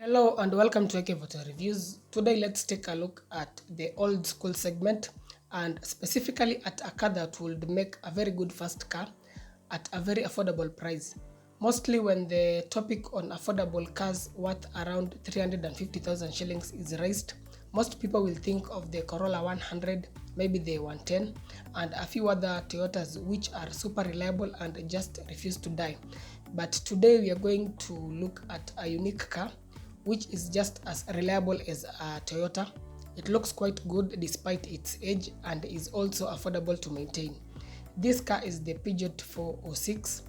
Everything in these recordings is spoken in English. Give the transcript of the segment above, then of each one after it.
Hello and welcome to AK Photo Reviews. Today let's take a look at the old school segment and specifically at a car that would make a very good first car at a very affordable price. Mostly when the topic on affordable cars worth around 350,000 shillings is raised, most people will think of the Corolla 100, maybe the 110, and a few other Toyotas which are super reliable and just refuse to die. But today we are going to look at a unique car which is just as reliable as a Toyota. It looks quite good despite its age and is also affordable to maintain. This car is the Peugeot 406.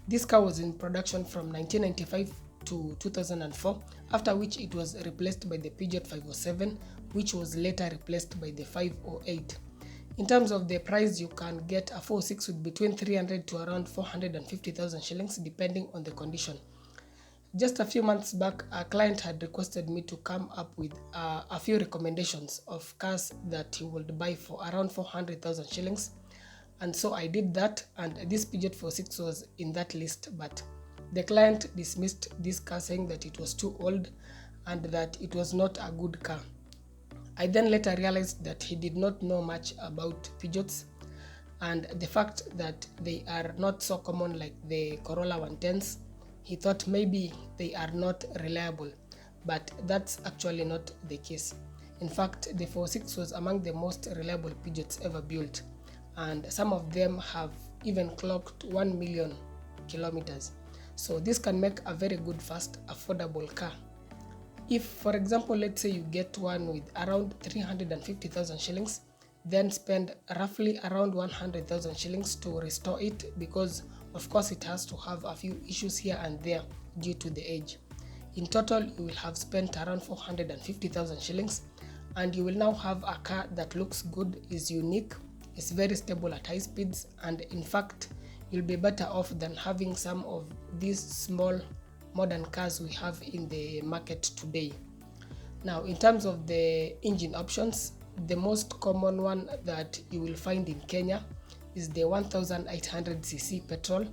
This car was in production from 1995 to 2004, after which it was replaced by the Peugeot 507, which was later replaced by the 508. In terms of the price, you can get a 406 with between 300 to around 450,000 shillings depending on the condition. Just a few months back, a client had requested me to come up with a few recommendations of cars that he would buy for around 400,000 shillings. And so I did that, and this Peugeot 46 was in that list, but the client dismissed this car saying that it was too old and that it was not a good car. I then later realized that he did not know much about Peugeots and the fact that they are not so common like the Corolla 110s. He thought maybe they are not reliable, but that's actually not the case. In fact, the 46 was among the most reliable Peugeots ever built, and some of them have even clocked 1 million kilometers. So this can make a very good fast affordable car. If, for example, let's say you get one with around 350,000 shillings, then spend roughly around 100,000 shillings to restore it, because of course it has to have a few issues here and there due to the age. In total, you will have spent around 450,000 shillings and you will now have a car that looks good, is unique, is very stable at high speeds, and in fact you'll be better off than having some of these small modern cars we have in the market today. Now, in terms of the engine options, the most common one that you will find in Kenya is the 1800cc petrol,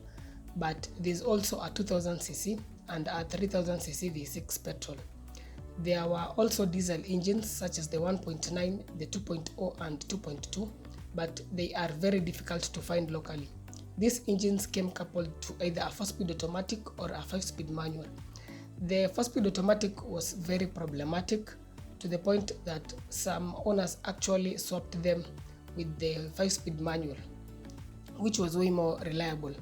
but there's also a 2000cc and a 3000cc V6 petrol. There were also diesel engines such as the 1.9, the 2.0 and 2.2, but they are very difficult to find locally. These engines came coupled to either a 4-speed automatic or a 5-speed manual. The 4-speed automatic was very problematic to the point that some owners actually swapped them with the 5-speed manual, which was way more reliable.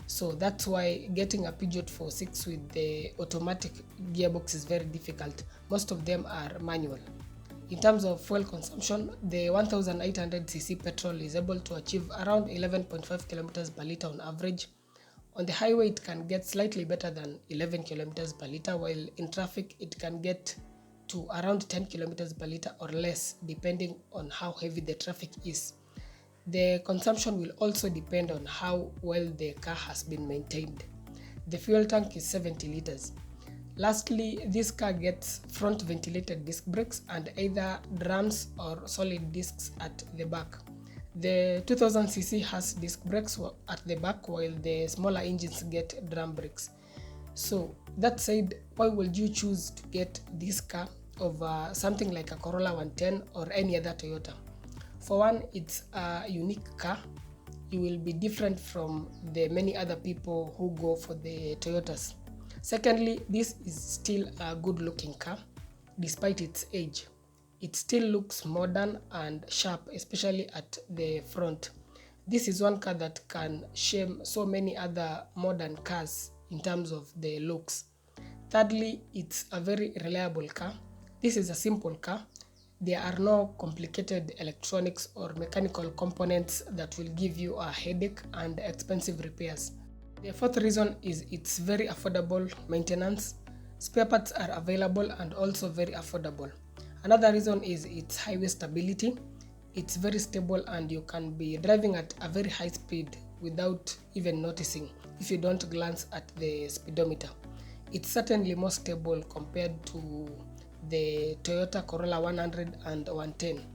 So that's why getting a Peugeot 46 with the automatic gearbox is very difficult. Most of them are manual. In terms of fuel consumption, the 1800cc petrol is able to achieve around 11.5 kilometers per liter on average. On the highway, it can get slightly better than 11 kilometers per liter, while in traffic, it can get to around 10 kilometers per liter or less, depending on how heavy the traffic is. The consumption will also depend on how well the car has been maintained. The fuel tank is 70 liters. Lastly, this car gets front ventilated disc brakes and either drums or solid discs at the back. The 2000cc has disc brakes at the back, while the smaller engines get drum brakes. So that said, why would you choose to get this car over something like a Corolla 110 or any other Toyota? For one, it's a unique car. You will be different from the many other people who go for the Toyotas. Secondly, this is still a good looking car despite its age. It still looks modern and sharp, especially at the front. This is one car that can shame so many other modern cars in terms of the looks. Thirdly, it's a very reliable car. This is a simple car. There are no complicated electronics or mechanical components that will give you a headache and expensive repairs. The fourth reason is its very affordable maintenance. Spare parts are available and also very affordable. Another reason is its highway stability. It's very stable and you can be driving at a very high speed without even noticing if you don't glance at the speedometer. It's certainly more stable compared to the Toyota Corolla 100 and 110.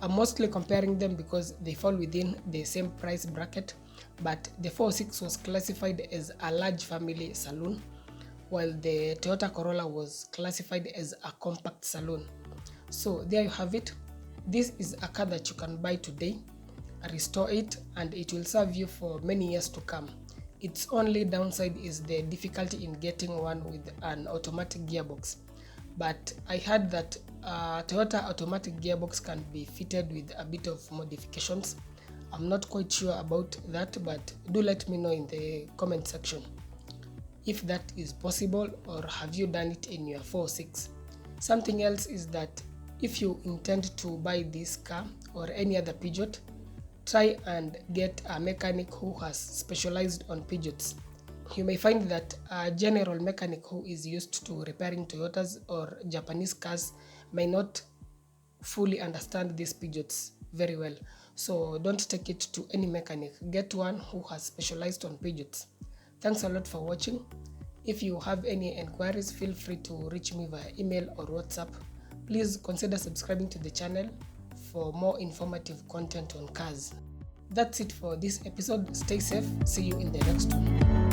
I'm mostly comparing them because they fall within the same price bracket, but the 46 was classified as a large family saloon, while the Toyota Corolla was classified as a compact saloon. So there you have it. This is a car that you can buy today, restore it, and it will serve you for many years to come. Its only downside is the difficulty in getting one with an automatic gearbox. But I heard that Toyota automatic gearbox can be fitted with a bit of modifications. I'm not quite sure about that, but do let me know in the comment section if that is possible, or have you done it in your 4.6. Something else is that if you intend to buy this car or any other Peugeot, try and get a mechanic who has specialized on Peugeots. You may find that a general mechanic who is used to repairing Toyotas or Japanese cars may not fully understand these Peugeots very well. So don't take it to any mechanic. Get one who has specialized on Peugeots. Thanks a lot for watching. If you have any enquiries, feel free to reach me via email or WhatsApp. Please consider subscribing to the channel for more informative content on cars. That's it for this episode. Stay safe. See you in the next one.